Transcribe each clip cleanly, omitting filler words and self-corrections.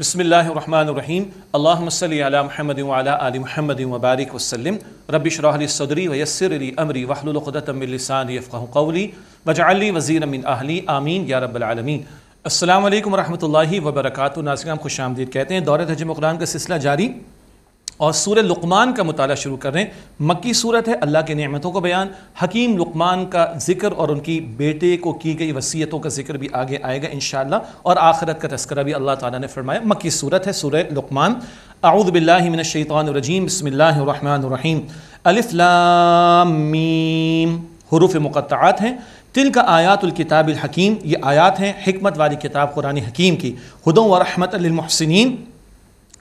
بسم اللہ الرحمن الرحیم اللہم صلی علی محمد وعلی آل محمد وبارک وسلم رب اشرح لی صدری ویسر لی امری واحلل عقدۃ من لسانی یفقہوا قولی واجعل لی وزیرا من اہلی آمین یا رب العالمین۔ السلام علیکم ورحمۃ اللہ وبرکاتہ۔ ناظرین خوش آمدید کہتے ہیں۔ دورہ ترجمہ قرآن کا سلسلہ جاری اور سورہ لقمان کا مطالعہ شروع کر رہے ہیں۔ مکی صورت ہے، اللہ کی نعمتوں کا بیان، حکیم لقمان کا ذکر اور ان کی بیٹے کو کی گئی وصیتوں کا ذکر بھی آگے آئے گا انشاءاللہ، اور آخرت کا تذکرہ بھی اللہ تعالیٰ نے فرمایا۔ مکی صورت ہے سورہ لقمان۔ اعوذ باللہ من الشیطان الرجیم، بسم اللہ الرحمن الرحیم۔ الف لام میم، حروف مقطعات ہیں۔ تلک آیات الکتاب الحکیم، یہ آیات ہیں حکمت والی کتاب قرآن حکیم کی۔ ہدی و رحمت للمحسنین،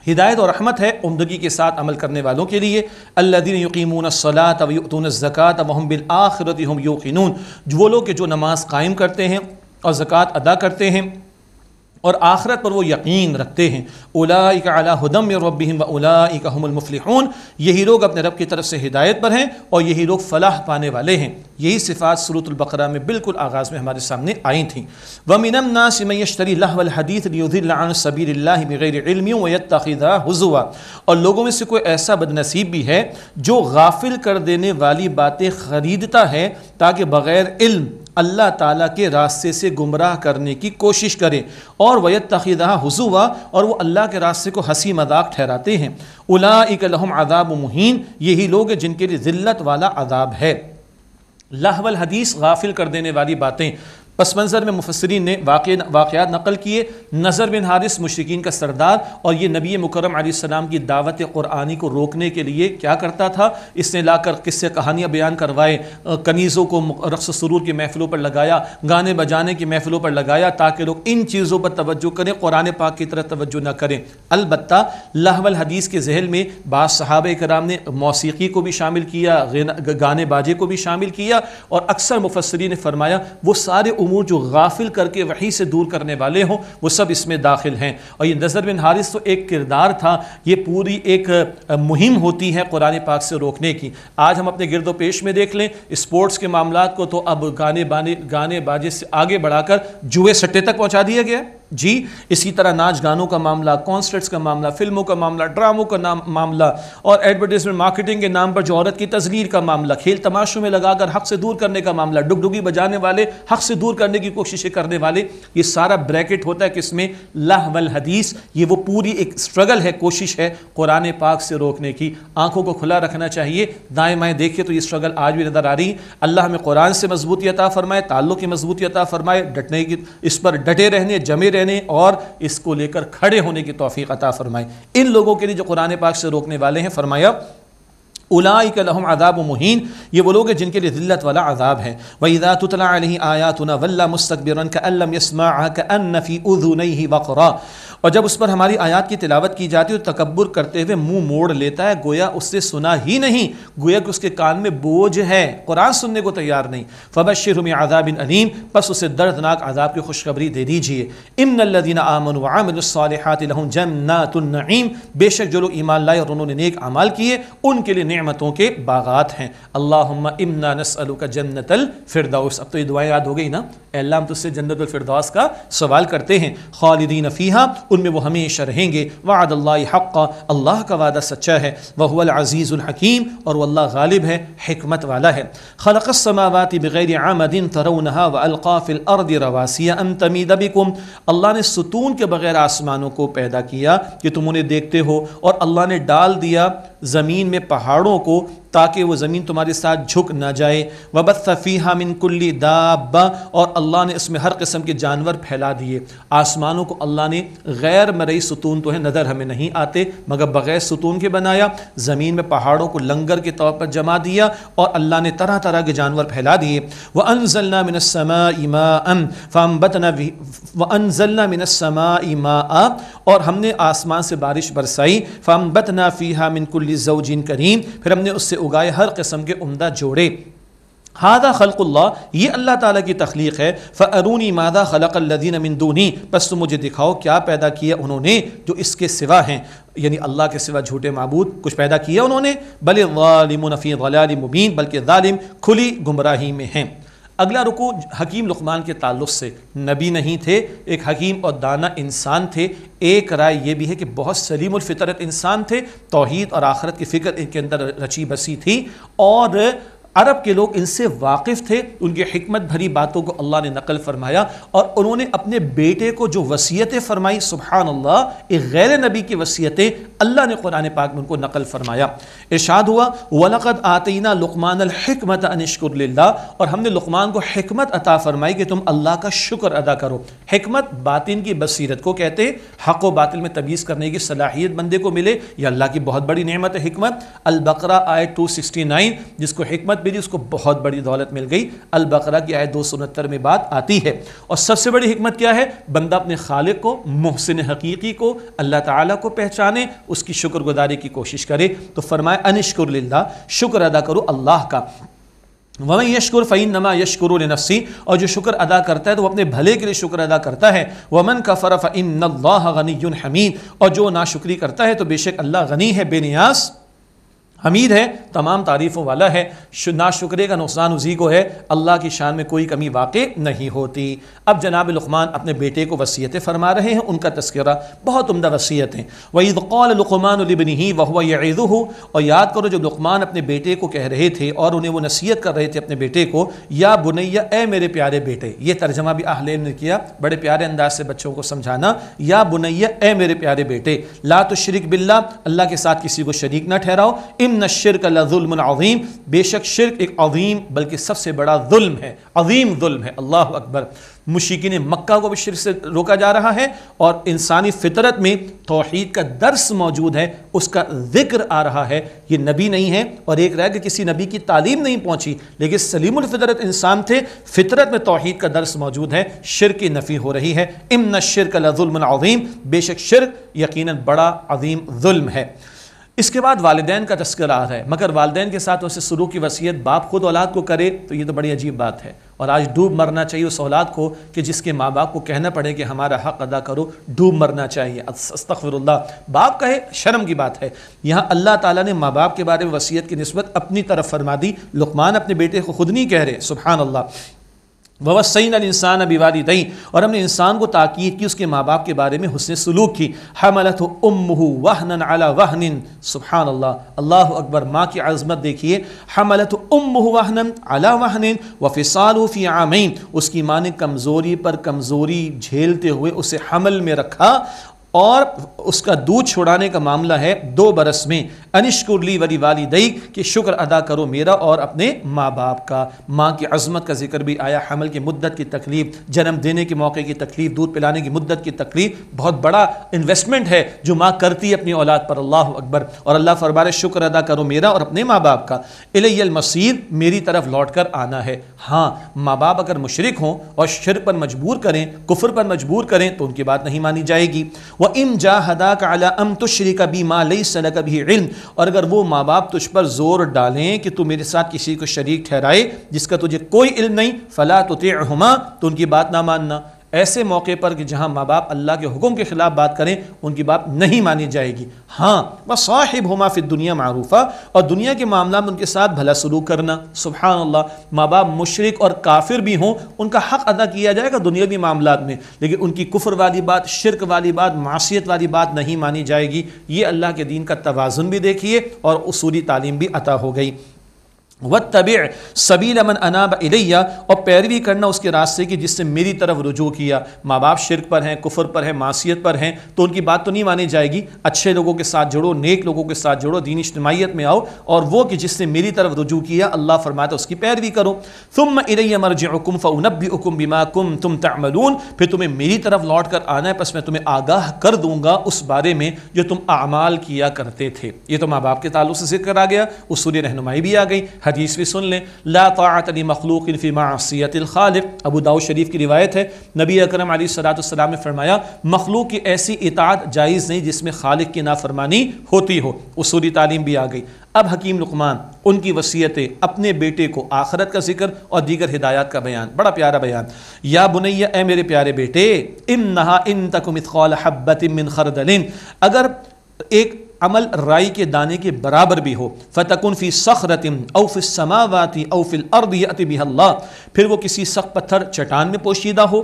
ہدایت اور رحمت ہے عمدگی کے ساتھ عمل کرنے والوں کے لیے۔ الذین یقیمون الصلاۃ ویؤتون الزکاۃ وہم بالآخرۃ ہم یوقنون، وہ لوگ کہ جو نماز قائم کرتے ہیں اور زکوٰۃ ادا کرتے ہیں اور آخرت پر وہ یقین رکھتے ہیں۔ اولئک علی ھدی من ربہم واولئک ھم المفلحون، یہی لوگ اپنے رب کی طرف سے ہدایت پر ہیں اور یہی لوگ فلاح پانے والے ہیں۔ یہی صفات سورۃ البقرہ میں بالکل آغاز میں ہمارے سامنے آئی تھیں۔ وَمِنَ النَّاسِ مَن يَشْتَرِي لَهْوَ الْحَدِيثِ لِيُضِلَّ عَن سَبِيلِ اللَّهِ بِغَيْرِ عِلْمٍ وَيَتَّخِذَهَا هُزُوًا، اور لوگوں میں سے کوئی ایسا بدنصیب بھی ہے جو غافل کر دینے والی باتیں خریدتا ہے تاکہ بغیر علم اللہ تعالیٰ کے راستے سے گمراہ کرنے کی کوشش کرے، اور وَيَتَّخِذَهَا هُزُوًا، اور وہ اللہ کے راستے کو ہنسی مذاق ٹھہراتے ہیں۔ أُولَئِكَ لَهُمْ عَذَابٌ مُهِينٌ، یہی لوگ جن کے لیے ذلت والا عذاب ہے۔ لہو الحدیث، غافل کر دینے والی باتیں۔ پس منظر میں مفسرین نے واقعات نقل کیے۔ نضر بن حارث مشرکین کا سردار، اور یہ نبی مکرم علیہ السلام کی دعوت قرآنی کو روکنے کے لیے کیا کرتا تھا، اس نے لا کر قصے کہانیاں بیان کروائے، کنیزوں کو رقص و سرور کی محفلوں پر لگایا، گانے بجانے کی محفلوں پر لگایا تاکہ لوگ ان چیزوں پر توجہ کریں، قرآن پاک کی طرف توجہ نہ کریں۔ البتہ لہو الحدیث کے ذہن میں بعض صحابہ کرام نے موسیقی کو بھی شامل کیا، گانے باجے کو بھی شامل کیا، اور اکثر مفسرین نے فرمایا وہ سارے امور جو غافل کر کے وحی سے دور کرنے والے ہوں وہ سب اس میں داخل ہیں۔ اور یہ نضر بن حارث تو ایک کردار تھا، یہ پوری ایک مہم ہوتی ہے قرآن پاک سے روکنے کی۔ آج ہم اپنے گرد و پیش میں دیکھ لیں اسپورٹس کے معاملات کو تو اب گانے باجے سے آگے بڑھا کر جوئے سٹے تک پہنچا دیا گیا جی۔ اسی طرح ناچ گانوں کا معاملہ، کانسرٹس کا معاملہ، فلموں کا معاملہ، ڈراموں کا معاملہ، اور ایڈورٹائزمنٹ مارکیٹنگ کے نام پر جو عورت کی تذلیل کا معاملہ، کھیل تماشوں میں لگا کر حق سے دور کرنے کا معاملہ، ڈگڈگی بجانے والے، حق سے دور کرنے کی کوششیں کرنے والے، یہ سارا بریکٹ ہوتا ہے کس میں؟ لہو الحدیث۔ یہ وہ پوری ایک سٹرگل ہے، کوشش ہے قرآن پاک سے روکنے کی۔ آنکھوں کو کھلا رکھنا چاہیے، دائیں بائیں دیکھیں تو یہ سٹرگل آج بھی نظر آ رہی ہے۔ اللہ ہمیں قرآن سے مضبوطی عطا فرمائے، تعلق کی مضبوطی عطا فرمائے، ڈٹنے کی، اس پر ڈٹے رہنے، جمے رہنے اور اس کو لے کر کھڑے ہونے کی توفیق عطا فرمائے۔ ان لوگوں کے لیے جو قرآن پاک سے روکنے والے ہیں، فرمایا اولئک لہم عذاب مہین، یہ وہ لوگ ہیں جن کے لیے ذلت والا عذاب ہے۔ وَإِذَا تُتْلَىٰ عَلَيْهِ آيَاتُنَا وَلَّىٰ مُسْتَكْبِرًا كَأَن لَّمْ يَسْمَعْهَا كَأَنَّ فِي أُذُنَيْهِ وَقْرًا، اور جب اس پر ہماری آیات کی تلاوت کی جاتی ہے تو تکبر کرتے ہوئے منہ موڑ لیتا ہے، گویا اس سے سنا ہی نہیں، گویا کہ اس کے کان میں بوجھ ہے، قرآن سننے کو تیار نہیں۔ فَبَشِّرْهُ بِعَذَابٍ أَلِيمٍ، پس اسے دردناک عذاب کی خوشخبری دے دیجئے۔ إِنَّ الَّذِينَ آمَنُوا وَعَمِلُوا الصَّالِحَاتِ لَهُمْ جَنَّاتُ النَّعِيمِ، بے شک جو لوگ ایمان لائے اور انہوں نے نیک اعمال کیے ان کے لیے نعمتوں کے باغات ہیں۔ اللہم انا نسألک جنت الفردوس، اب تو یہ دعائیں یاد ہو گئی نا، اے اللہ ہم تجھ سے جنت الفردوس کا سوال کرتے ہیں۔ خالدین فیہا، ان میں وہ ہمیشہ رہیں گے۔ وعد اللہ حقا، اللہ کا وعدہ سچا ہے۔ وہو العزیز الحکیم، اور وہ اللہ غالب ہے، حکمت والا ہے۔ خلق السماوات بغیر عمد ترونہا والقا فی الارض رواسی ان تمید بکم، اللہ نے ستون کے بغیر آسمانوں کو پیدا کیا کہ تم انہیں دیکھتے ہو، اور اللہ نے ڈال دیا زمین میں پہاڑوں کو تاکہ وہ زمین تمہارے ساتھ جھک نہ جائے۔ وبث فیہا من کل دابہ، اور اللہ نے اس میں ہر قسم کے جانور پھیلا دیے۔ آسمانوں کو اللہ نے غیر مرئی ستون تو ہے، نظر ہمیں نہیں آتے مگر بغیر ستون کے بنایا۔ زمین میں پہاڑوں کو لنگر کے طور پر جما دیا اور اللہ نے طرح طرح کے جانور پھیلا دیے۔ وَأَنزَلْنَا مِنَ السَّمَاءِ مَاءً فَأَنبَتْنَا وَأَنزَلْنَا مِنَ السَّمَاءِ مَاءً، اور ہم نے آسمان سے بارش برسائی۔ فَأَنبَتْنَا فِيهَا مِن كُلِّ زَوْجٍ كَرِيمٍ، پھر ہم نے اس سے اگائے ہر قسم کے عمدہ جوڑے۔ ھذا خلق اللہ، یہ اللہ تعالیٰ کی تخلیق ہے۔ فَأَرُونِي مَاذَا خَلَقَ الَّذِينَ مِن دُونِهِ، پس تم مجھے دکھاؤ کیا پیدا کیا انہوں نے جو اس کے سوا ہیں، یعنی اللہ کے سوا جھوٹے معبود کچھ پیدا کیا انہوں نے۔ بل الظالمون فی ضلال مبین، بلکہ ظالم کھلی گمراہی میں ہیں۔ اگلا رکوع حکیم لقمان کے تعلق سے، نبی نہیں تھے، ایک حکیم اور دانا انسان تھے۔ ایک رائے یہ بھی ہے کہ بہت سلیم الفطرت انسان تھے، توحید اور آخرت کی فکر ان کے اندر رچی بسی تھی، اور عرب کے لوگ ان سے واقف تھے۔ ان کی حکمت بھری باتوں کو اللہ نے نقل فرمایا، اور انہوں نے اپنے بیٹے کو جو وصیتیں فرمائی، سبحان اللہ، ایک غیر نبی کی وصیتیں اللہ نے قرآن پاک میں ان کو نقل فرمایا۔ ارشاد ہوا وَلَقَدْ آتَيْنَا لُقْمَانَ الْحِكْمَةَ أَنِ اشْكُرْ لِلَّهِ، اور ہم نے لقمان کو حکمت عطا فرمائی کہ تم اللہ کا شکر ادا کرو۔ حکمت باطن کی بصیرت کو کہتے ہیں، حق و باطل میں تمیز کرنے کی صلاحیت بندے کو ملے، یہ اللہ کی بہت بڑی نعمت ہے حکمت۔ البقرہ آیت 269، جس کو حکمت ملی اس کو بہت بڑی دولت مل گئی۔ البقرہ کی آیت 269 میں بات آتی ہے۔ اور سب سے بڑی حکمت کیا ہے؟ بندہ اپنے خالق کو، محسن حقیقی کو، اللہ تعالیٰ کو پہچانے، اس کی شکر گزاری کی کوشش کرے۔ تو فرمایا انشکر للہ، شکر ادا کرو اللہ کا۔ وَمَن يَشْكُرْ فَإِنَّمَا يَشْكُرُ لِنَفْسِهِ، اور جو شکر ادا کرتا ہے تو وہ اپنے بھلے کے لیے شکر ادا کرتا ہے۔ وَمَن كَفَرَ فَإِنَّ اللَّهَ غَنِيٌّ حَمِيدٌ، اور جو ناشکری کرتا ہے تو بے شک اللہ غنی ہے، بے نیاز، حمید ہے، تمام تعریفوں والا ہے۔ ناشکرے کا نقصان اسی کو ہے، اللہ کی شان میں کوئی کمی واقع نہیں ہوتی۔ اب جناب لقمان اپنے بیٹے کو وصیتیں فرما رہے ہیں، ان کا تذکرہ بہت عمدہ وصیت ہیں۔ وَإِذْ قَالَ لُقْمَانُ لِابْنِهِ وَهُوَ يَعِظُهُ، اور یاد کرو جب لقمان اپنے بیٹے کو کہہ رہے تھے اور انہیں وہ نصیحت کر رہے تھے اپنے بیٹے کو، یا بنیا، اے میرے پیارے بیٹے۔ یہ ترجمہ بھی اہل علم نے کیا، بڑے پیارے انداز سے بچوں کو سمجھانا، یا بنیا، اے میرے پیارے بیٹے، لا تشرک باللہ، اللہ کے ساتھ کسی کو شریک نہ ٹھہراؤ، ان الشرک لظلم عظیم، بے شک شرک ایک عظیم بلکہ سب سے بڑا ظلم ہے، عظیم ظلم ہے۔ اللہ اکبر۔ مشرکین مکہ کو بھی شرک سے روکا جا رہا ہے، اور انسانی فطرت میں توحید کا درس موجود ہے، اس کا ذکر آ رہا ہے۔ یہ نبی نہیں ہے، اور ایک رہ کہ کسی نبی کی تعلیم نہیں پہنچی، لیکن سلیم الفطرت انسان تھے، فطرت میں توحید کا درس موجود ہے، شرک کی نفی ہو رہی ہے۔ ان الشرک لظلم عظیم، بے شک شرک یقیناً بڑا عظیم ظلم ہے۔ اس کے بعد والدین کا تذکرہ آ رہا ہے، مگر والدین کے ساتھ اسے سلوک کی وصیت باپ خود اولاد کو کرے تو یہ تو بڑی عجیب بات ہے، اور آج ڈوب مرنا چاہیے اس اولاد کو کہ جس کے ماں باپ کو کہنا پڑے کہ ہمارا حق ادا کرو، ڈوب مرنا چاہیے۔ استغفر اللہ، باپ کہے شرم کی بات ہے۔ یہاں اللہ تعالیٰ نے ماں باپ کے بارے میں وصیت کی نسبت اپنی طرف فرما دی، لقمان اپنے بیٹے کو خود نہیں کہہ رہے، سبحان اللہ۔ وَوَصَّيْنَا الْإِنسَانَ بِوَالِدَيْهِ، اور ہم نے انسان کو تاکید کی اس کے ماں باپ کے بارے میں حسن سلوک کی۔ حَمَلَتْهُ أُمُّهُ وَهْنًا عَلَى وَهْنٍ، سبحان اللہ، اللہ اکبر، ماں کی عظمت دیکھیے۔ حَمَلَتْهُ أُمُّهُ وَهْنًا عَلَى وَهْنٍ وَفِصَالُهُ فِي عَامَيْنِ، اس کی ماں نے کمزوری پر کمزوری جھیلتے ہوئے اسے حمل میں رکھا، اور اس کا دودھ چھڑانے کا معاملہ ہے 2 برس میں۔ انشکر لی ولی والدیک، کہ شکر ادا کرو میرا اور اپنے ماں باپ کا۔ ماں کی عظمت کا ذکر بھی آیا، حمل کی مدت کی تکلیف، جنم دینے کے موقع کی تکلیف، دودھ پلانے کی مدت کی تکلیف، بہت بڑا انویسٹمنٹ ہے جو ماں کرتی ہے اپنی اولاد پر، اللہ اکبر۔ اور اللہ فرمائے شکر ادا کرو میرا اور اپنے ماں باپ کا۔ الی المصیر، میری طرف لوٹ کر آنا ہے۔ ہاں، ماں باپ اگر مشرک ہوں اور شرک پر مجبور کریں، کفر پر مجبور کریں تو ان کی بات نہیں مانی جائے گی۔ وَإِن جَاهَدَاكَ عَلَىٰ أَن تُشْرِكَ بِي مَا لَيْسَ لَكَ بِهِ عِلْمٌ، اور اگر وہ ماں باپ تجھ پر زور ڈالیں کہ تو میرے ساتھ کسی کو شریک ٹھہرائے جس کا تجھے کوئی علم نہیں، فَلَا تُطِعْهُمَا، تو ان کی بات نہ ماننا۔ ایسے موقع پر کہ جہاں ماں باپ اللہ کے حکم کے خلاف بات کریں ان کی بات نہیں مانی جائے گی۔ ہاں، وَصَاحِبْهُمَا فِي الدُّنْيَا مَعْرُوفًا، اور دنیا کے معاملات میں ان کے ساتھ بھلا سلوک کرنا۔ سبحان اللہ، ماں باپ مشرک اور کافر بھی ہوں ان کا حق ادا کیا جائے گا دنیاوی معاملات میں، لیکن ان کی کفر والی بات، شرک والی بات، معصیت والی بات نہیں مانی جائے گی۔ یہ اللہ کے دین کا توازن بھی دیکھیے اور اصولی تعلیم بھی عطا ہو گئی۔ وَاتَّبِعْ سَبِيلَ مَنْ أَنَابَ إِلَيَّ، اور پیروی کرنا اس کے راستے کی جس سے میری طرف رجوع کیا۔ ماں باپ شرک پر ہیں، کفر پر ہیں، معصیت پر ہیں تو ان کی بات تو نہیں مانی جائے گی۔ اچھے لوگوں کے ساتھ جڑو، نیک لوگوں کے ساتھ جڑو، دین اجتماعیت میں آؤ، اور وہ کہ جس نے میری طرف رجوع کیا اللہ فرماتا اس کی پیروی کرو۔ ثُمَّ إِلَيَّ مَرْجِعُكُمْ فَأُنَبِّئُكُمْ بِمَا كُنتُمْ تَعْمَلُونَ، پھر تمہیں میری طرف لوٹ کر آنا ہے، پس میں تمہیں آگاہ کر دوں گا اس بارے میں جو تم اعمال کیا کرتے تھے۔ یہ تو ماں باپ کے تعلق سے ذکر آ گیا، اصول رہنمائی بھی آ گئی، حدیث بھی سن لیں، لا طاعت لمخلوق فی معصیت الخالق، ابو داؤد شریف کی روایت ہے، نبی اکرم علیہ السلام نے فرمایا مخلوق کی ایسی اطاعت جائز نہیں جس میں خالق کی نافرمانی ہوتی ہو۔ اصولی تعلیم بھی آ گئی۔ اب حکیم لقمان، ان کی وصیتیں، اپنے بیٹے کو آخرت کا ذکر اور دیگر ہدایات کا بیان، بڑا پیارا بیان۔ یا بنیا، اے میرے پیارے بیٹے، انہا ان تک مثقال حبۃ من خردل، اگر ایک عمل رائی کے دانے کے برابر بھی ہو، فتکن فی صخرۃ او فی السماوات او فی الارض یأتی بها اللہ، پھر وہ کسی سخت پتھر چٹان میں پوشیدہ ہو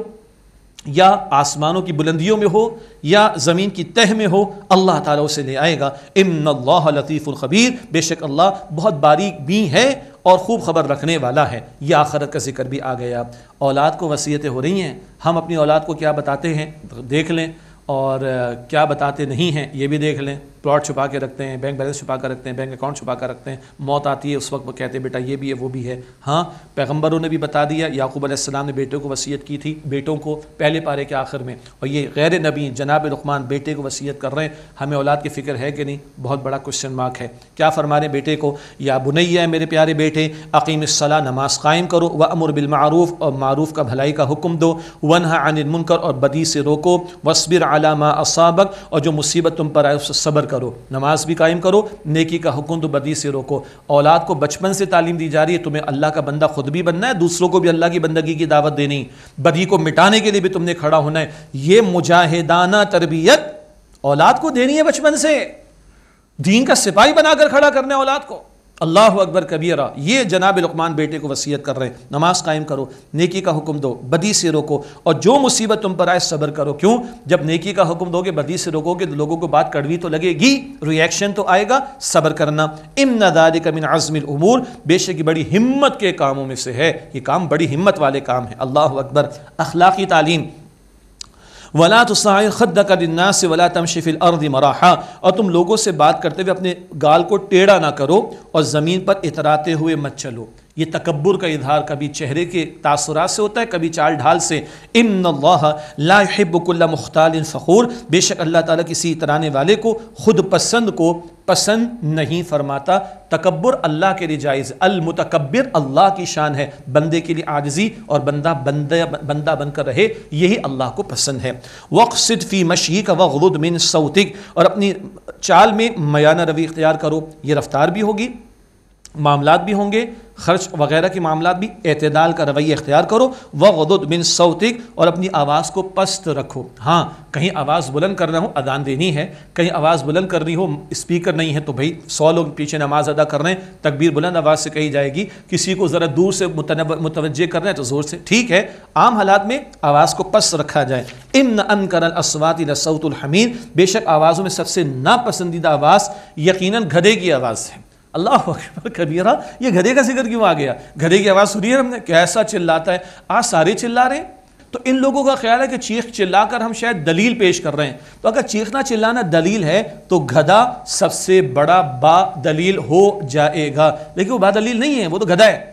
یا آسمانوں کی بلندیوں میں ہو یا زمین کی تہ میں ہو، اللہ تعالیٰ اسے لے آئے گا۔ ان اللہ لطیف الخبیر، بے شک اللہ بہت باریک بھی ہے اور خوب خبر رکھنے والا ہے۔ یہ آخرت کا ذکر بھی آ گیا۔ اولاد کو وصیتیں ہو رہی ہیں، ہم اپنی اولاد کو کیا بتاتے ہیں دیکھ لیں، اور کیا بتاتے نہیں ہیں یہ بھی دیکھ لیں۔ پلاٹ چھپا کے رکھتے ہیں، بینک بیلنس چھپا کر رکھتے ہیں، بینک اکاؤنٹ چھپا کر رکھتے ہیں، موت آتی ہے اس وقت وہ کہتے ہیں بیٹا یہ بھی ہے وہ بھی ہے۔ ہاں پیغمبروں نے بھی بتا دیا، یعقوب علیہ السلام نے بیٹوں کو وصیت کی تھی، بیٹوں کو پہلے پارے کے آخر میں، اور یہ غیر نبی جناب لقمان بیٹے کو وصیت کر رہے ہیں۔ ہمیں اولاد کی فکر ہے کہ نہیں؟ بہت بڑا کوشچن مارک ہے۔ کیا فرما رہے بیٹے کو؟ یا بنی ہے میرے پیارے بیٹے، اقیم الصلاۃ، نماز قائم کرو، وامر بالمعروف، اور معروف کا بھلائی کا حکم دو، ونہا عن المنکر، اور بدی سے روکو، واصبر علی ما اصابک، اور جو مصیبت تم پر آئے اس سے صبر کرو۔ نماز بھی قائم کرو، نیکی کا حکم دو، بدی سے روکو۔ اولاد کو بچپن سے تعلیم دی جا رہی ہے، تمہیں اللہ کا بندہ خود بھی بننا ہے، دوسروں کو بھی اللہ کی بندگی کی دعوت دینی، بدی کو مٹانے کے لیے بھی تم نے کھڑا ہونا ہے۔ یہ مجاہدانہ تربیت اولاد کو دینی ہے، بچپن سے دین کا سپاہی بنا کر کھڑا کرنا ہے اولاد کو۔ اللہ اکبر کبیرہ، یہ جناب لقمان بیٹے کو وصیت کر رہے ہیں۔ نماز قائم کرو، نیکی کا حکم دو، بدی سے روکو، اور جو مصیبت تم پر آئے صبر کرو۔ کیوں؟ جب نیکی کا حکم دو گے، بدی سے روکو گے، لوگوں کو بات کڑوی تو لگے گی، ری ایکشن تو آئے گا، صبر کرنا۔ ان ذالک من عزم الامور، بے شک بڑی ہمت کے کاموں میں سے ہے، یہ کام بڑی ہمت والے کام ہیں۔ اللہ اکبر۔ اخلاقی تعلیم، وَلَا تُصَعِّرْ خَدَّكَ لِلنَّاسِ وَلَا تَمْشِ فِي الْأَرْضِ مَرَحًا، اور تم لوگوں سے بات کرتے ہوئے اپنے گال کو ٹیڑھا نہ کرو اور زمین پر اتراتے ہوئے مت چلو۔ یہ تکبر کا اظہار کبھی چہرے کے تاثرات سے ہوتا ہے، کبھی چال ڈھال سے۔ ان اللہ لا يحب كل مختال فخور، بے شک اللہ تعالیٰ کسی اترانے والے کو، خود پسند کو پسند نہیں فرماتا۔ تکبر اللہ کے لیے جائز، المتکبر اللہ کی شان ہے، بندے کے لیے عاجزی اور بندہ بن کر رہے، یہی اللہ کو پسند ہے۔ وَاقْصِدْ فِي مَشْيِكَ وَاغْضُضْ مِنْ صَوْتِكَ، اور اپنی چال میں میانہ روی اختیار کرو، یہ رفتار بھی ہوگی، معاملات بھی ہوں گے، خرچ وغیرہ کے معاملات بھی، اعتدال کا رویہ اختیار کرو۔ وَغْضُضْ مِنْ صَوْتِكَ، اور اپنی آواز کو پست رکھو۔ ہاں کہیں آواز بلند کرنا ہو، اذان دینی ہے، کہیں آواز بلند کرنی ہو، اسپیکر نہیں ہے تو بھائی 100 لوگ پیچھے نماز ادا کر رہے ہیں، تکبیر بلند آواز سے کہی جائے گی۔ کسی کو ذرا دور سے متوجہ کرنا ہے تو زور سے، ٹھیک ہے، عام حالات میں آواز کو پست رکھا جائے۔ ان انکر الاصوات لصوت الحمیر، بے شک آوازوں میں سب سے ناپسندیدہ آواز یقیناً گدھے کی آواز ہے۔ اللہ اکبر کبیرہ، یہ گدھے کا ذکر کیوں آ گیا؟ گدھے کی آواز سنی ہے ہم نے، کیسا چلاتا ہے۔ آج سارے چلا رہے ہیں، تو ان لوگوں کا خیال ہے کہ چیخ چلا کر ہم شاید دلیل پیش کر رہے ہیں، تو اگر چیخنا چلانا دلیل ہے تو گدھا سب سے بڑا با دلیل ہو جائے گا، لیکن وہ با دلیل نہیں ہے، وہ تو گدھا ہے۔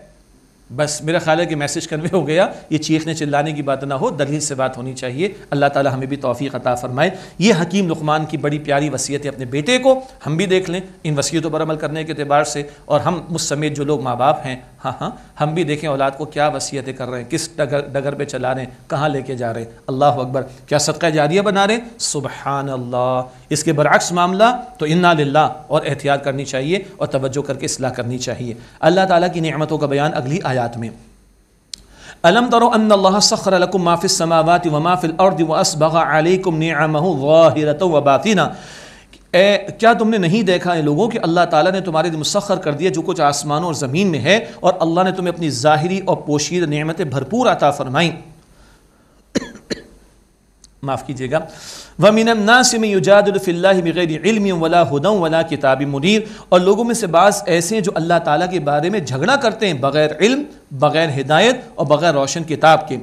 بس میرا خیال ہے کہ میسج کنوے ہو گیا، یہ چیخنے چلانے کی بات نہ ہو، دلیل سے بات ہونی چاہیے۔ اللہ تعالی ہمیں بھی توفیق عطا فرمائے۔ یہ حکیم لقمان کی بڑی پیاری وصیت ہے اپنے بیٹے کو، ہم بھی دیکھ لیں ان وصیتوں پر عمل کرنے کے اعتبار سے، اور ہم مجھ سمیت جو لوگ ماں باپ ہیں، ہاں ہم بھی دیکھیں اولاد کو کیا وصیتیں کر رہے ہیں، کس ڈگر پہ چلا رہے ہیں، کہاں لے کے جا رہے ہیں۔ اللہ اکبر، کیا صدقہ جاریہ بنا رہے ہیں؟ سبحان اللہ۔ اس کے برعکس معاملہ تو انا للہ، اور احتیاط کرنی چاہیے اور توجہ کر کے اصلاح کرنی چاہیے۔ اللہ تعالیٰ کی نعمتوں کا بیان اگلی آیات میں۔ الم تروا ان اللہ سخر لکم ما فی السماوات وما فی الارض واسبغ علیکم نعمہ ظاہرۃ وباطنہ، کیا تم نے نہیں دیکھا اے لوگوں کہ اللہ تعالیٰ نے تمہارے لیے مسخر کر دیا جو کچھ آسمانوں اور زمین میں ہے، اور اللہ نے تمہیں اپنی ظاہری اور پوشیدہ نعمتیں بھرپور عطا فرمائیں۔ معاف کیجیے گا۔ وَمِنَ النَّاسِ مَن يُجَادِلُ فِي اللَّهِ بِغَيْرِ عِلْمٍ وَلَا هُدًى وَلَا كِتَابٍ مُنِيرٍ، اور لوگوں میں سے بعض ایسے ہیں جو اللہ تعالیٰ کے بارے میں جھگڑا کرتے ہیں بغیر علم، بغیر ہدایت اور بغیر روشن کتاب کے۔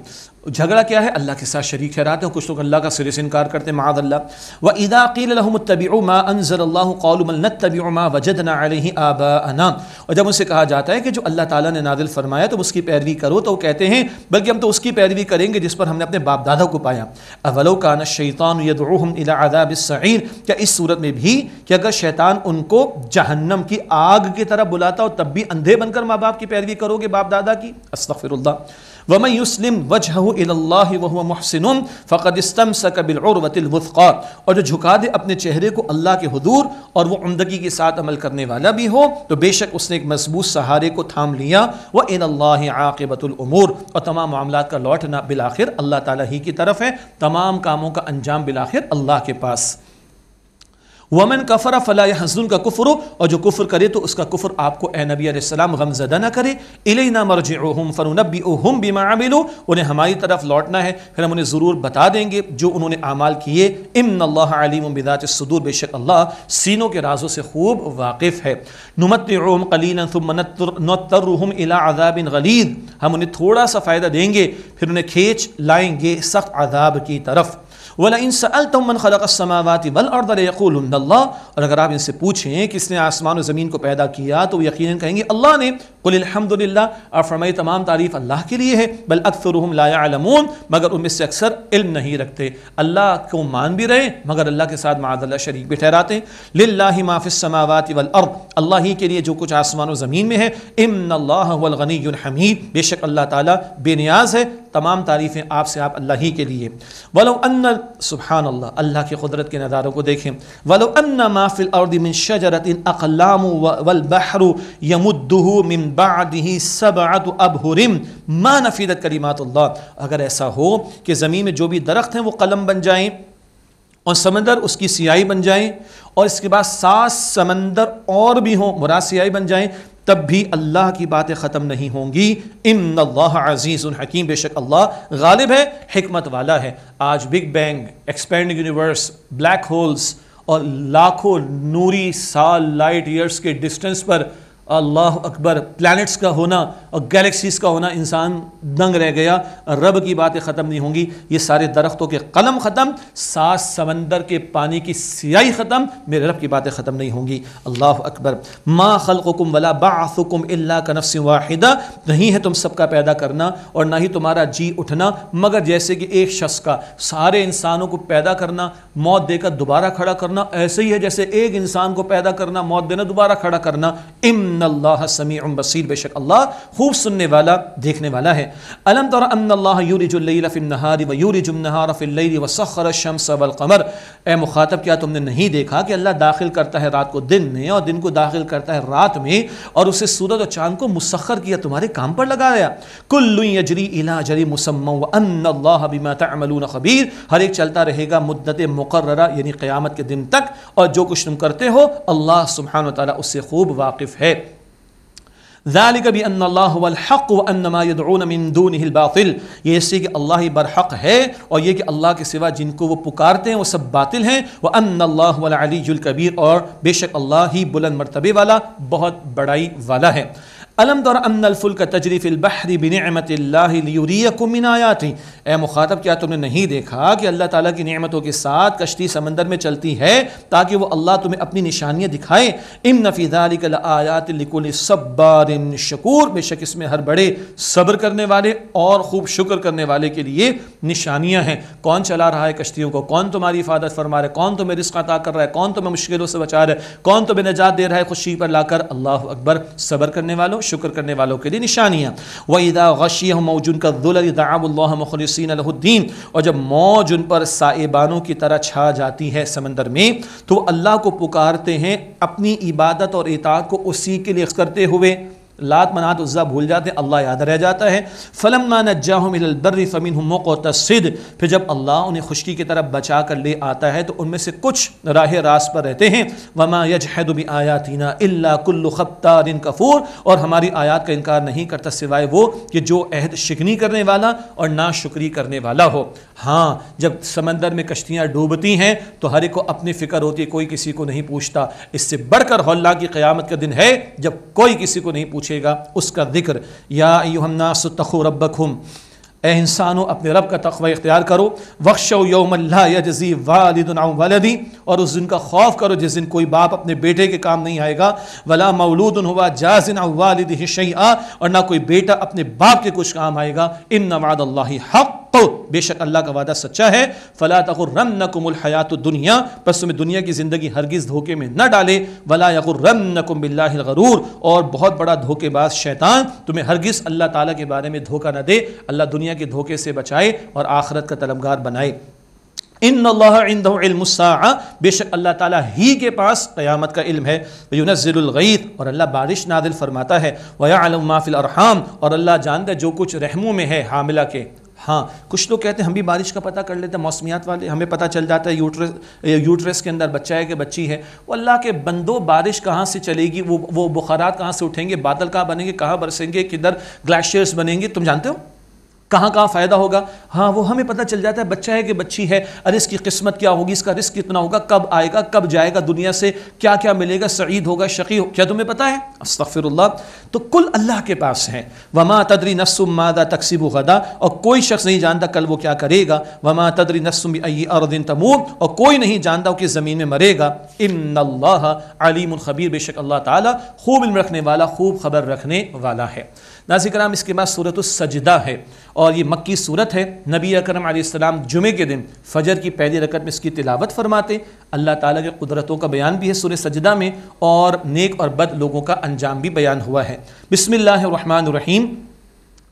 جھگڑا کیا ہے؟ اللہ کے ساتھ شریک ٹھہراتے ہیں، کچھ لوگ اللہ کا سرے سے انکار کرتے ہیں، معاذ اللہ۔ وَإِذَا قِيلَ لَهُمُ اتَّبِعُوا مَا أَنزَلَ اللَّهُ قَالُوا بَلْ نَتَّبِعُ مَا وَجَدْنَا عَلَيْهِ آبَاءَنَا، اور جب ان سے کہا جاتا ہے کہ جو اللہ تعالیٰ نے نازل فرمایا تو اس کی پیروی کرو، تو وہ کہتے ہیں بلکہ ہم تو اس کی پیروی کریں گے جس پر ہم نے اپنے باپ دادا کو پایا۔ أَوَلَوْ كَانَ الشَّيْطَانُ يَدْعُوهُمْ إِلَى عَذَابِ السَّعِيرِ، کیا اس صورت میں بھی کہ اگر شیطان ان کو جہنم کی آگ کی طرف بلاتا ہو تب بھی اندھے بن کر ماں باپ کی پیروی کرو گے، باپ دادا کی؟ استغفر اللہ۔ وَمَن يُسْلِمْ وَجْهَهُ إِلَى اللَّهِ وَهُوَ مُحْسِنٌ فَقَدِ اسْتَمْسَكَ بِالْعُرْوَةِ الْوُثْقَىٰ، اور جو جھکا دے اپنے چہرے کو اللہ کے حضور اور وہ عمدگی کے ساتھ عمل کرنے والا بھی ہو، تو بے شک اس نے ایک مضبوط سہارے کو تھام لیا۔ وَإِلَى اللَّهِ عَاقِبَةُ الْأُمُورِ، اور تمام معاملات کا لوٹنا بالآخر اللہ تعالیٰ ہی کی طرف ہے، تمام کاموں کا انجام بالآخر اللہ کے پاس۔ ومن کفر فلا یحزنک کفرہ، اور جو کفر کرے تو اس کا کفر آپ کو اے نبی علیہ السلام غم زدہ نہ کرے. الینا مرجعہم فننبئہم بما عملوا، انہیں ہماری طرف لوٹنا ہے، پھر ہم انہیں ضرور بتا دیں گے جو انہوں نے اعمال کیے. ان اللہ علیم بذات الصدور، بے شک اللہ سینوں کے رازوں سے خوب واقف ہے. نمتعہم قلیلا ثم نضطرہم الی عذاب غلیظ، ہم انہیں تھوڑا سا فائدہ دیں گے پھر انہیں کھینچ لائیں گے سخت عذاب کی طرف. وَلَئِن سَأَلْتَهُم مَّن خَلَقَ السَّمَاوَاتِ وَالْأَرْضَ لَيَقُولُنَّ اللَّهُ، اور اگر آپ ان سے پوچھیں کس نے آسمان و زمین کو پیدا کیا تو وہ یقیناً کہیں گے اللہ نے. قُلِ الْحَمْدُ لِلَّهِ، اور فرمائے تمام تعریف اللہ کے لیے ہے. بل اکثرهم لا يعلمون، مگر ان میں سے اکثر علم نہیں رکھتے. اللہ کو مان بھی رہے مگر اللہ کے ساتھ معاذ اللہ شریک بھی ٹھہراتے ہیں. لِلَّهِ مَا فِي السَّمَاوَاتِ وَالْأَرْضِ، اللہ ہی کے لیے جو کچھ آسمان و زمین میں ہے. اِنَّ اللَّهَ هُوَ الْغَنِيُّ الْحَمِيدُ، بے شک اللہ تعالیٰ بے نیاز ہے، تمام تعریفیں آپ سے آپ اللہ ہی کے لیے. وَلَوْ أَنَّ، سبحان اللہ، اللہ کی قدرت کے نظاروں کو دیکھیں. وَلَوْ أَنَّ مَا فِي الْأَرْضِ مِنْ شَجَرَةٍ أَقْلَامٌ وَالْبَحْرُ يَمُدُّهُ مِنْ بَعْدِهِ سَبْعَةُ أَبْحُرٍ مَا نَفِدَتْ كَلِمَاتُ اللَّهِ، اگر ایسا ہو کہ زمین میں جو بھی درخت ہیں وہ قلم بن جائیں اور سمندر اس کی سیاہی بن جائیں اور اس کے بعد 7 سمندر اور بھی ہوں مراد سیاہی بن جائیں، تب بھی اللہ کی باتیں ختم نہیں ہوں گی. ان اللہ عزیز حکیم، بے شک اللہ غالب ہے، حکمت والا ہے. آج big bang, expanding universe, black holes اور لاکھوں نوری سال لائٹ ایئرس کے ڈسٹنس پر اللہ اکبر پلانٹس کا ہونا اور گیلیکسیز کا ہونا، انسان دنگ رہ گیا. رب کی باتیں ختم نہیں ہوں گی. یہ سارے درختوں کے قلم ختم، 7 سمندر کے پانی کی سیاہی ختم، میرے رب کی باتیں ختم نہیں ہوں گی. اللہ اکبر. ما خلقکم ولا بعثکم الا کنفس واحدہ، نہیں ہے تم سب کا پیدا کرنا اور نہ ہی تمہارا جی اٹھنا مگر جیسے کہ ایک شخص کا. سارے انسانوں کو پیدا کرنا، موت دے کر دوبارہ کھڑا کرنا ایسے ہی ہے جیسے ایک انسان کو پیدا کرنا، موت دینا، دوبارہ کھڑا کرنا. ان اللہ سمیع بصیر، بے شک اللہ خوب سننے والا دیکھنے والا ہے. الم تر ان اللہ یولج اللیل فی النہار ویولج النہار فی اللیل وسخر الشمس والقمر، اے مخاطب کیا تم نے نہیں دیکھا کہ اللہ داخل کرتا ہے رات کو دن میں اور دن کو داخل کرتا ہے رات میں اور اسے سورج اور چاند کو مسخر کیا، تمہارے کام پر لگایا. کل یجری الی اجل مسمی وان اللہ بما تعملون خبیر، ہر ایک چلتا رہے گا مدت مقررہ یعنی قیامت کے دن تک، اور جو کچھ تم کرتے ہو اللہ سبحانہ وتعالی اس سے خوب واقف ہے. ذالک بان اللہ هو الحق وان ما يدعون من دونه الباطل، یہ اس سے کہ اللہ ہی برحق ہے اور یہ کہ اللہ کے سوا جن کو وہ پکارتے ہیں وہ سب باطل ہیں. وان اللہ هو العلی الکبیر، اور بے شک اللہ ہی بلند مرتبے والا بہت بڑائی والا ہے. الم تر ان الفلک تجری فی البحر بنعمت اللہ لیریکم من آیاتہ، اے مخاطب کیا تم نے نہیں دیکھا کہ اللہ تعالیٰ کی نعمتوں کے ساتھ کشتی سمندر میں چلتی ہے تاکہ وہ اللہ تمہیں اپنی نشانیاں دکھائے. ان فی ذلک لآیات لکل صبار شکور، بے شک اس میں ہر بڑے صبر کرنے والے اور خوب شکر کرنے والے کے لیے نشانیاں ہیں. کون چلا رہا ہے کشتیوں کو؟ کون تمہاری حفاظت فرما رہا ہے؟ کون تمہیں رزق عطا کر رہا ہے؟ کون تمہیں مشکلوں سے بچا رہا ہے؟ کون تمہیں نجات دے رہا ہے خوشی پر لا کر؟ اللہ اکبر. صبر کرنے والوں، شکر کرنے والوں کے لیے نشانیاں. وَإِذَا غَشِيَهُم مَوْجٌ كَالظُّلَلِ دَعَوُا اللَّهَ مُخْلِصِينَ لَهُ الدِّينَ، اور جب موج ان پر سائبانوں کی طرح چھا جاتی ہے سمندر میں تو اللہ کو پکارتے ہیں اپنی عبادت اور اطاعت کو اسی کے لیے کرتے ہوئے. لات منات عزا بھول جاتے ہیں، اللہ یاد رہ جاتا ہے. فَلَمَّا نَجَّاهُمْ إِلَى الْبَرِّ فَمِنْهُمْ مُقْتَصِدٌ، پھر جب اللہ انہیں خشکی کی طرف بچا کر لے آتا ہے تو ان میں سے کچھ راہ راست پر رہتے ہیں. وَمَا يَجْحَدُ بِآيَاتِنَا إِلَّا كُلُّ خَبْتَارٍ كَفُورٍ، اور ہماری آیات کا انکار نہیں کرتا سوائے وہ کہ جو عہد شکنی کرنے والا اور ناشکری کرنے والا ہو. ہاں جب سمندر میں کشتیاں ڈوبتی ہیں تو ہر ایک کو اپنی فکر ہوتی ہے، کوئی کسی کو نہیں پوچھتا. اس سے بڑھ کر اللہ کی قیامت کا دن ہے جب کوئی کسی کو نہیں پوچھے گا اس کا ذکر. یا ایھا الناس اتقوا ربکم، اے انسانوں اپنے رب کا تقوی اختیار کرو. واخشوا یوما لا یجزی والد عن ولدہ، اور اس دن کا خوف کرو جس دن کوئی باپ اپنے بیٹے کے کام نہیں آئے گا. ولا مولود ہوا جاز عن والدہ شیئا، اور نہ کوئی بیٹا اپنے باپ کے کچھ کام آئے گا. ان وعد اللہ حق، بے شک اللہ کا وعدہ سچا ہے. فلا تغرنکم الحیات الدنیا، پس تمہیں دنیا کی زندگی ہرگز دھوکے میں نہ ڈالے. ولا یغرنکم باللہ الغرور، اور بہت بڑا دھوکے باز شیطان تمہیں ہرگز اللہ تعالیٰ کے بارے میں دھوکہ نہ دے. اللہ دنیا کے دھوکے سے بچائے اور آخرت کا طلبگار بنائے. ان اللہ عنده علم الساعہ، بے شک اللہ تعالیٰ ہی کے پاس قیامت کا علم ہے. وینزل الغیث، اور اللہ بارش نازل فرماتا ہے. ویعلم ما فی الارحام، اور اللہ جانتا ہے جو کچھ رحموں میں ہے حاملہ کے. ہاں کچھ لوگ کہتے ہیں ہم بھی بارش کا پتہ کر لیتے ہیں، موسمیات والے، ہمیں پتہ چل جاتا ہے یوٹرس کے اندر بچہ ہے کہ بچی ہے۔ وہ اللہ کے بندو، بارش کہاں سے چلے گی، وہ بخارات کہاں سے اٹھیں گے، بادل کہاں بنیں گے، کہاں برسیں گے، کدھر گلیشیئرز بنیں گے، تم جانتے ہو کہاں کہاں فائدہ ہوگا؟ ہاں وہ ہمیں پتہ چل جاتا ہے بچہ ہے کہ بچی ہے، اور اس کی قسمت کیا ہوگی، اس کا رزق کتنا ہوگا، کب آئے گا، کب جائے گا دنیا سے، کیا کیا ملے گا، سعید ہوگا، شقی ہوگا، کیا تمہیں پتہ ہے؟ استغفر اللہ۔ تو کل اللہ کے پاس ہے۔ وما تدری نفس ماذا تکسب غدا، اور کوئی شخص نہیں جانتا کل وہ کیا کرے گا۔ وما تدری نفس بأي ارض تموت، اور کوئی نہیں جانتا وہ کس زمین میں مرے گا۔ ان اللہ علیم خبیر، بے شک اللہ تعالیٰ خوب علم رکھنے والا، خوب خبر رکھنے والا ہے۔ ناظرین کرام، اس کے بعد سورۃ السجدہ ہے، اور یہ مکی سورت ہے۔ نبی اکرم علیہ السلام جمعے کے دن فجر کی پہلی رکعت میں اس کی تلاوت فرماتے۔ اللہ تعالیٰ کے قدرتوں کا بیان بھی ہے سورہ سجدہ میں، اور نیک اور بد لوگوں کا انجام بھی بیان ہوا ہے۔ بسم اللہ الرحمن الرحیم،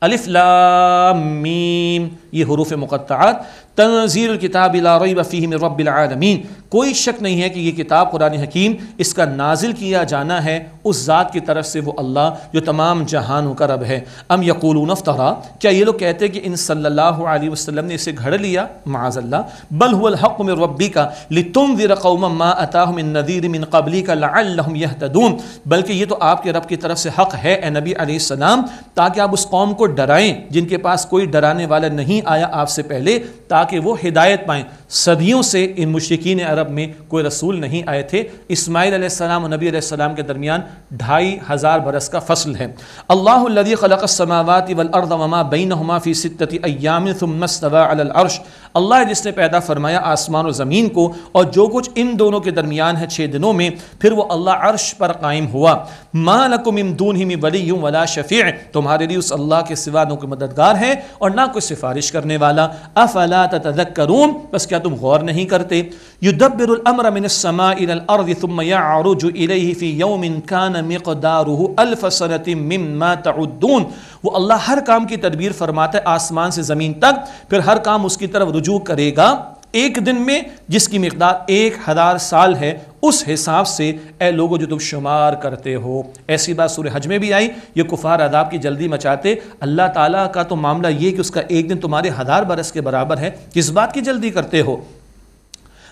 الف لام میم، یہ حروف مقطعات۔ تنزیل الکتاب لا ریب فیہ من رب العالمین، کوئی شک نہیں ہے کہ یہ کتاب قرآن حکیم اس کا نازل کیا جانا ہے اس ذات کی طرف سے، وہ اللہ جو تمام جہانوں کا رب ہے۔ ام یقولون افترا، کیا یہ لوگ کہتے ہیں کہ ان صلی اللہ علیہ وسلم نے اسے گھڑ لیا؟ معاذ اللہ، بل هو الحق من ربک لتنذر قوما ما اتاهم من نذیر من قبلک لعلهم یهتدون، بلکہ یہ تو آپ کے رب کی طرف سے حق ہے اے نبی علیہ السلام، تاکہ آپ اس قوم کو ڈرائیں جن کے پاس کوئی ڈرانے والا نہیں آیا آپ سے پہلے، تاکہ وہ ہدایت پائیں۔ صدیوں سے ان مشرکین عرب میں کوئی رسول نہیں آئے تھے۔ اسماعیل علیہ السلام اور نبی علیہ السلام کے درمیان 2500 برس کا فصل ہے۔ اللہ الذی خلق السماوات والارض وما بینہما فی 6 ایام ثم استوى علی العرش، اللہ ہے جس نے پیدا فرمایا آسمان و زمین کو اور جو کچھ ان دونوں کے درمیان ہے 6 دنوں میں، پھر وہ اللہ عرش پر قائم ہوا۔ ما لکم من دونہ من ولی ولا شفیع، تمہارے لیے اس اللہ کے سوا نہ کوئی مددگار ہے اور نہ کوئی سفارش کرنے والا۔ افلا تتذکرون، بس کیا تم غور نہیں کرتے؟ یدبر الامر من السماء الى الارض ثم يعرج الیہ فی یوم کان مقدارہ 1000 سنۃ مما تعدون، وہ اللہ ہر کام کی تدبیر فرماتا ہے آسمان سے زمین تک، پھر ہر کام اس کی طرف رجوع کرے گا ایک دن میں جس کی مقدار 1000 سال ہے، اس حساب سے اے لوگوں جو تم شمار کرتے ہو۔ ایسی بات سورہ حج میں بھی آئی، یہ کفار عذاب کی جلدی مچاتے، اللہ تعالیٰ کا تو معاملہ یہ کہ اس کا ایک دن تمہارے 1000 برس کے برابر ہے، کس بات کی جلدی کرتے ہو؟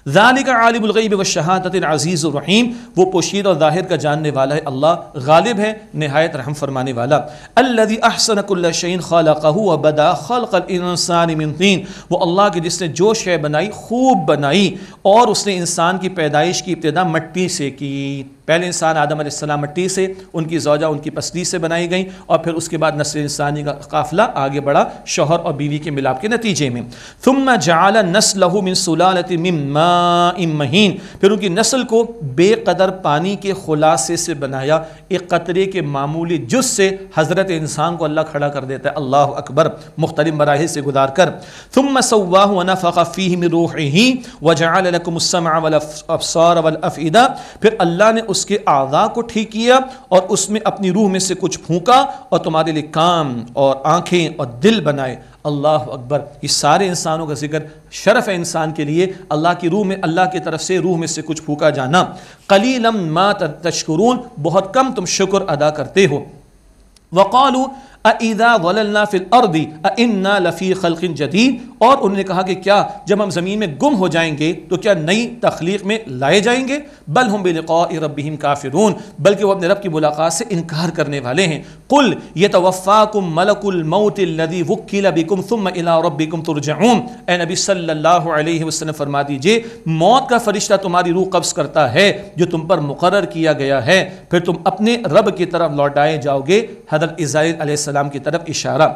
ذالک عالم الغیب والشہادۃ العزیز الرحیم، وہ پوشیدہ اور ظاہر کا جاننے والا ہے، اللہ غالب ہے، نہایت رحم فرمانے والا۔ الذی احسن کل شیء خلقہ وبدا خلق الانسان من طین، وہ اللہ کے جس نے جو شے بنائی خوب بنائی، اور اس نے انسان کی پیدائش کی ابتدا مٹی سے کی۔ پہلے انسان آدم علیہ السلام مٹی سے، ان کی زوجہ ان کی پسلی سے بنائی گئیں، اور پھر اس کے بعد نسل انسانی کا قافلہ آگے بڑھا شوہر اور بیوی کے ملاپ کے نتیجے میں۔ ثم جعل نسلہ من سلالۃ من ماء مہین، پھر ان کی نسل کو بے قدر پانی کے خلاصے سے بنایا، ایک قطرے کے معمولی جز سے حضرت انسان کو اللہ کھڑا کر دیتا ہے، اللہ اکبر، مختلف مراحل سے گزار کر۔ ثم سواہ ونفخ فیہ من روحہ وجعل لکم السمع والابصار والافئدہ، پھر اللہ نے اس کے اعضاء کو ٹھیک کیا اور اس میں اپنی روح میں سے کچھ پھونکا اور تمہارے لیے کان اور آنکھیں اور دل بنائے۔ اللہ اکبر، یہ سارے انسانوں کا ذکر، شرف ہے انسان کے لیے اللہ کی روح میں، اللہ کی طرف سے روح میں سے کچھ پھونکا جانا۔ قلیلا ما تشکرون، بہت کم تم شکر ادا کرتے ہو۔ وقالوا اَإِذَا ضَلَلْنَا فِي الْأَرْضِ أَإِنَّا لَفِي خَلْقٍ جَدِيدٍ، اور انہوں نے کہا کہ کیا جب ہم زمین میں گم ہو جائیں گے تو کیا نئی تخلیق میں لائے جائیں گے؟ بل ہم بلقاء ربہم کافرون، بلکہ وہ اپنے رب کی ملاقات سے انکار کرنے والے ہیں۔ قل یتوفاکم ملک الموت الذی وکل بکم ثم الی ربکم ترجعون، اے نبی صلی اللہ علیہ وسلم فرما دیجئے موت کا فرشتہ تمہاری روح قبض کرتا ہے جو تم پر مقرر کیا گیا ہے، پھر تم اپنے رب کی طرف لوٹائے جاؤ گے۔ حضرت عزرائیل علیہ السلام کی طرف اشارہ۔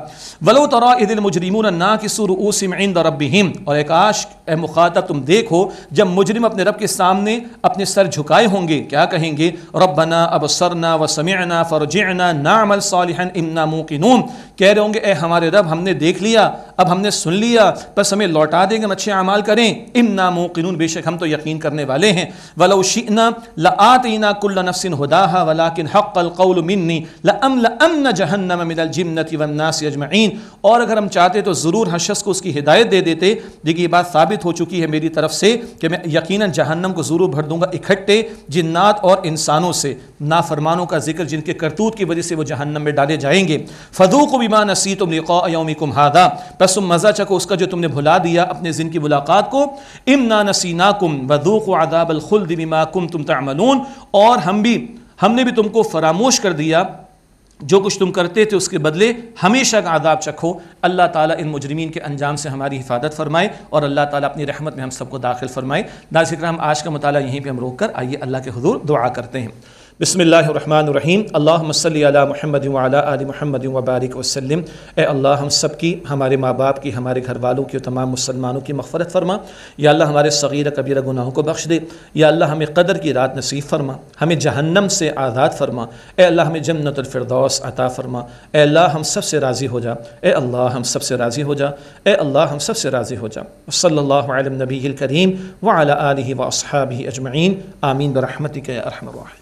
وَلَوْ تَرَىٰ إِذِ الْمُجْرِمُونَ نَاكِسُو رُءُوسِهِمْ عِندَ رَبِّهِمْ، اور ایک کاش اے مخاطب تم دیکھو جب مجرم اپنے رب کے سامنے اپنے سر جھکائے ہوں گے، کیا کہیں گے؟ رَبَّنَا أَبْصَرْنَا وَسَمِعْنَا فَارْجِعْنَا نَعْمَلْ صَالِحًا إِنَّا مُوقِنُونَ، کہہ رہے ہوں گے اے ہمارے رب ہم نے دیکھ لیا، اب ہم نے سن لیا، بس ہمیں لوٹا دیں گے، ہم اچھے اعمال کریں۔ إِنَّا مُوقِنُونَ، بے شک ہم تو یقین کرنے والے ہیں۔ وَلَوْ شِئْنَا لَآتَيْنَا كُلَّ نَفْسٍ هُدَاهَا وَلَكِنْ حَقَّ الْقَوْلُ مِنِّي لَأَمْلَأَنَّ جَهَنَّمَ مِنَ الجنة والناس اجمعین، اور اگر ہم چاہتے تو ضرور ہر شخص کو اس کی ہدایت دے دیتے۔ دیکھیے یہ بات ثابت ہو چکی ہے میری طرف سے کہ میں یقیناً جہنم کو ضرور بھر دوں گا اکٹھے جنات اور انسانوں سے، نافرمانوں کا ذکر جن کے کرتوت کی وجہ سے وہ جہنم میں ڈالے جائیں گے۔ فذوقوا بما نسیتم لقاء یومکم ھذا، پس تم مزہ چکو اس کا جو تم نے بھلا دیا اپنے دن کی ملاقات کو۔ انا نسیناکم وذوقوا عذاب الخلد بما کنتم تعملون، اور ہم نے بھی تم کو فراموش کر دیا جو کچھ تم کرتے تھے اس کے بدلے ہمیشہ کا عذاب چکھو۔ اللہ تعالیٰ ان مجرمین کے انجام سے ہماری حفاظت فرمائے اور اللہ تعالیٰ اپنی رحمت میں ہم سب کو داخل فرمائے۔ ناظرین کرام، آج کا مطالعہ یہیں پہ ہم روک کر آئیے اللہ کے حضور دعا کرتے ہیں۔ بسم اللہ الرحمن الرحیم، اللہم صلی علی محمد وعلی آل محمد وبارک وسلم۔ اے اللہ ہم سب کی، ہمارے ماں باپ کی، ہمارے گھر والوں کی اور تمام مسلمانوں کی مغفرت فرما۔ یا اللہ ہمارے صغیر کبیرہ گناہوں کو بخش دے۔ یا اللہ ہمیں قدر کی رات نصیب فرما، ہمیں جہنم سے آزاد فرما۔ اے اللہ ہمیں جنت الفردوس عطا فرما۔ اے اللہ ہم سب سے راضی ہو جا۔ اے اللہ ہم سب سے راضی ہو جا۔ اے اللہ ہم سب سے راضی ہو جا۔ صلی اللہ علی النبی الکریم وعلی آلہ واصحابہ اجمعین، آمین برحمتک یا ارحم الراحمین۔